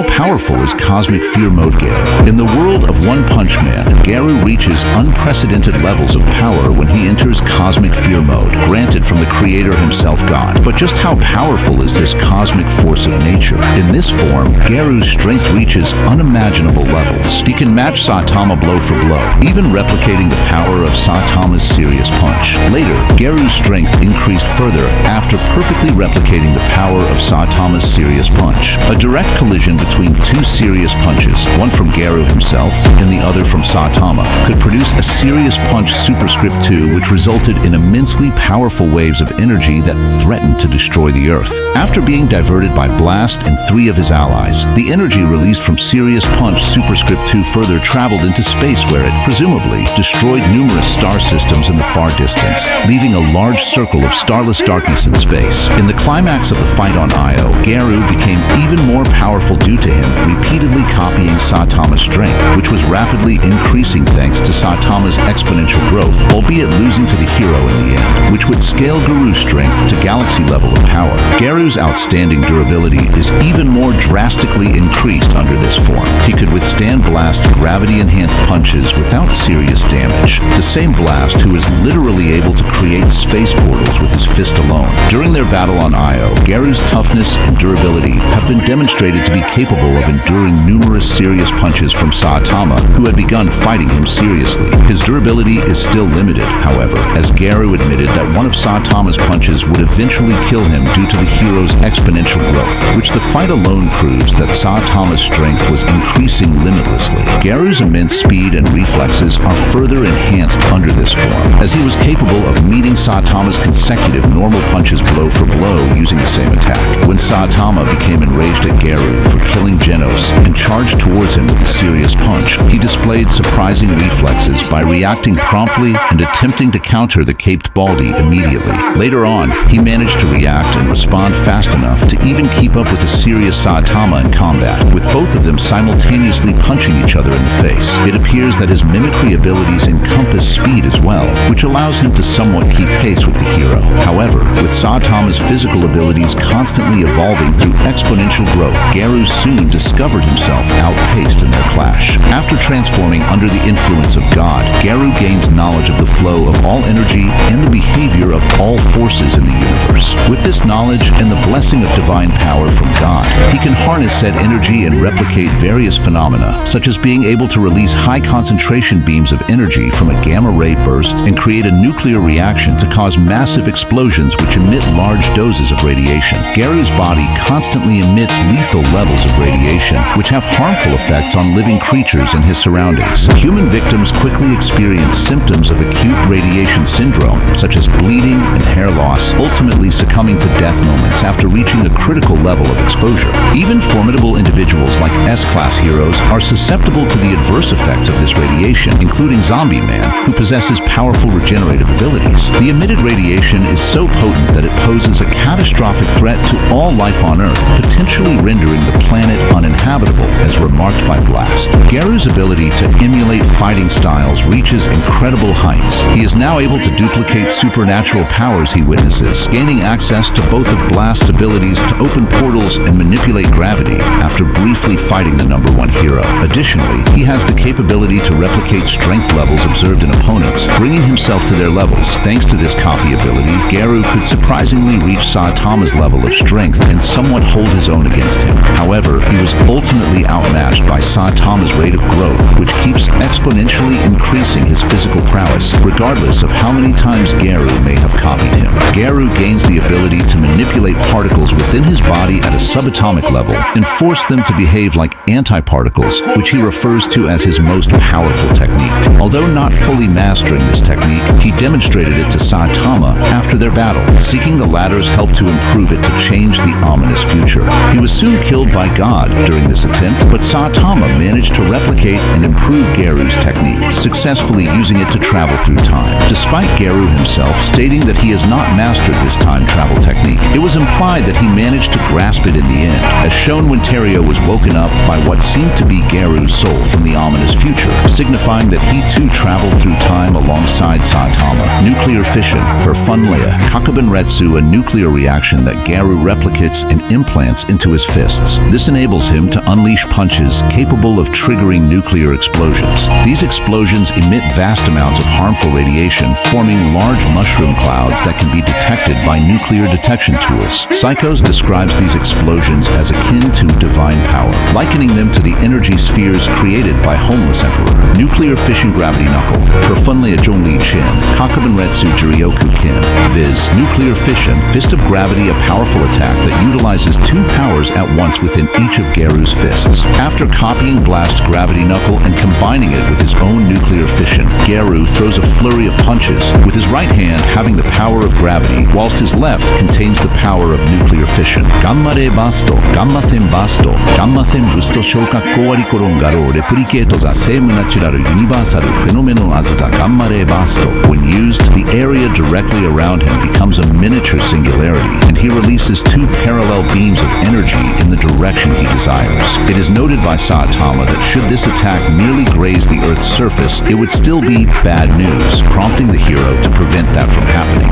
how powerful is Cosmic Fear Mode Garou? In the world of One Punch Man, Garou reaches unprecedented levels of power when he enters Cosmic Fear Mode, granted from the creator himself, God. But just how powerful is this cosmic force of nature? In this form, Garou's strength reaches unimaginable levels. He can match Saitama blow for blow, even replicating the power of Saitama's serious punch. Later, Garou's strength increased further after perfectly replicating the power of Saitama's serious punch. A direct collision between two serious punches, one from Garou himself and the other from Saitama, could produce a serious punch superscript 2, which resulted in immensely powerful waves of energy that threatened to destroy the Earth. After being diverted by Blast and 3 of his allies, the energy released from serious punch superscript 2 further traveled into space, where it, presumably, destroyed numerous star systems in the far distance, leaving a large circle of starless darkness in space. In the climax of the fight on Io, Garou became even more powerful due to him repeatedly copying Saitama's strength, which was rapidly increasing thanks to Saitama's exponential growth, albeit losing to the hero in the end, which would scale Garou's strength to galaxy level of power. Garou's outstanding durability is even more drastically increased under this form. He could withstand Blast gravity-enhanced punches without serious damage. The same Blast who is literally able to create space portals with his fist alone. During their battle on Io, Garou's toughness and durability have been demonstrated to be capable of enduring numerous serious punches from Saitama, who had begun fighting him seriously. His durability is still limited, however, as Garou admitted that one of Saitama's punches would eventually kill him due to the hero's exponential growth, which the fight alone proves that Saitama's strength was increasing limitlessly. Garou's immense speed and reflexes are further enhanced under this form, as he was capable of meeting Saitama's consecutive normal punches blow for blow using the same attack. When Saitama became enraged at Garou for killing Genos and charged towards him with a serious punch, he displayed surprising reflexes by reacting promptly and attempting to counter the caped Baldy immediately. Later on, he managed to react and respond fast enough to even keep up with a serious Saitama in combat, with both of them simultaneously punching each other in the face. It appears that his mimicry abilities encompass speed as well, which allows him to somewhat keep pace with the hero. However, with Saitama's physical abilities constantly evolving through exponential growth, Garou soon discovered himself outpaced in their clash. After transforming under the influence of God, Garou gains knowledge of the flow of all energy and the behavior of all forces in the universe. With this knowledge and the blessing of divine power from God, he can harness said energy and replicate various phenomena, such as being able to release high concentration beams of energy from a gamma ray burst and create a nuclear reaction to cause massive explosions which emit large doses of radiation. Garou's body constantly emits lethal levels of radiation, which have harmful effects on living creatures in his surroundings. Human victims quickly experience symptoms of acute radiation syndrome, such as bleeding and hair loss, ultimately succumbing to death moments after reaching a critical level of exposure. Even formidable individuals like S-class heroes are susceptible to the adverse effects of this radiation, including Zombie Man, who possesses powerful regenerative abilities. The emitted radiation is so potent that it poses a catastrophic threat to all life on Earth, potentially rendering the planet uninhabitable, as remarked by Blast. Garou's ability to emulate fighting styles reaches incredible heights. He is now able to duplicate supernatural powers he witnesses, gaining access to both of Blast's abilities to open portals and manipulate gravity after briefly fighting the #1 hero. Additionally, he has the capability to replicate strength levels observed in opponents, bringing himself to their levels. Thanks to this copy ability, Garou could surprisingly reach Saitama's level of strength and somewhat hold his own against him. However, he was ultimately outmatched by Saitama's rate of growth, which keeps exponentially increasing his physical prowess, regardless of how many times Garou may have copied him. Garou gains the ability to manipulate particles within his body at a subatomic level and force them to behave like antiparticles, which he refers to as his most powerful technique. Although not fully mastering this technique, he demonstrated it to Saitama after their battle, seeking the latter's help to improve it to change the ominous future. He was soon killed by God during this attempt, but Saitama managed to replicate and improve Garou's technique, successfully using it to travel through time. Despite Garou himself stating that he has not mastered this time travel technique, it was implied that he managed to grasp it in the end, as shown when Terrio was woken up by what seemed to be Garou's soul from the ominous future, signifying that he too traveled through time alongside Saitama. Nuclear fission, her funlea, Kakabenretsu, a nuclear reaction that Garou replicates and implants into his fists. This enables him to unleash punches capable of triggering nuclear explosions. These explosions emit vast amounts of harmful radiation, forming large mushroom clouds that can be detected by nuclear detection tools. Psychos describes these explosions as akin to divine power, likening them to the energy spheres created by Homeless Emperor. Nuclear fission gravity knuckle, for Funlea Zhongli Chin, Kakabenretsu Jiryoku Kin, viz. Nuclear fission, fist of gravity, a powerful attack that utilizes two powers at once within each of Garou's fists. After copying Blast's gravity knuckle and combining it with his own nuclear fission, Garou throws a flurry of punches, with his right hand having the power of gravity, whilst his left contains the power of nuclear fission. Gammare basto, gammathen basto, gammathen busto shokakko warikoron garo replicato za seimu natural universal phenomenon as the gammare basto. When used, the area directly around him becomes a miniature singularity, and he releases two parallel beams of energy in the direction he desires. It is noted by Saitama that should this attack merely graze the Earth's surface, it would still be bad news, prompting the hero to prevent that from happening.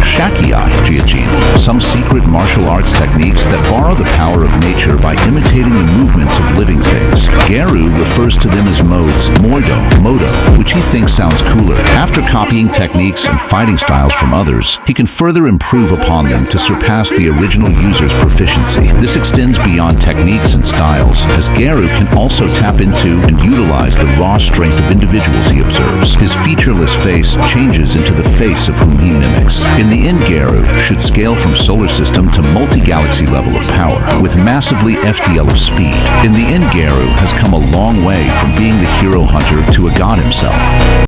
Shakiai Jiajin, some secret martial arts techniques that borrow the power of nature by imitating the movements of living things. Garou refers to them as modes, modo, which he thinks sounds cooler. After copying techniques and fighting styles from others, he can further improve upon them to surpass the original user's proficiency. This extends beyond techniques and styles, as Garou can also tap into and utilize the raw strength of individuals he observes. His featureless face changes into the face of whom he mimics. In the end, Garou should scale from solar system to multi-galaxy level of power, with massively FTL of speed. In the end, Garou has come a long way from being the hero hunter to a god himself.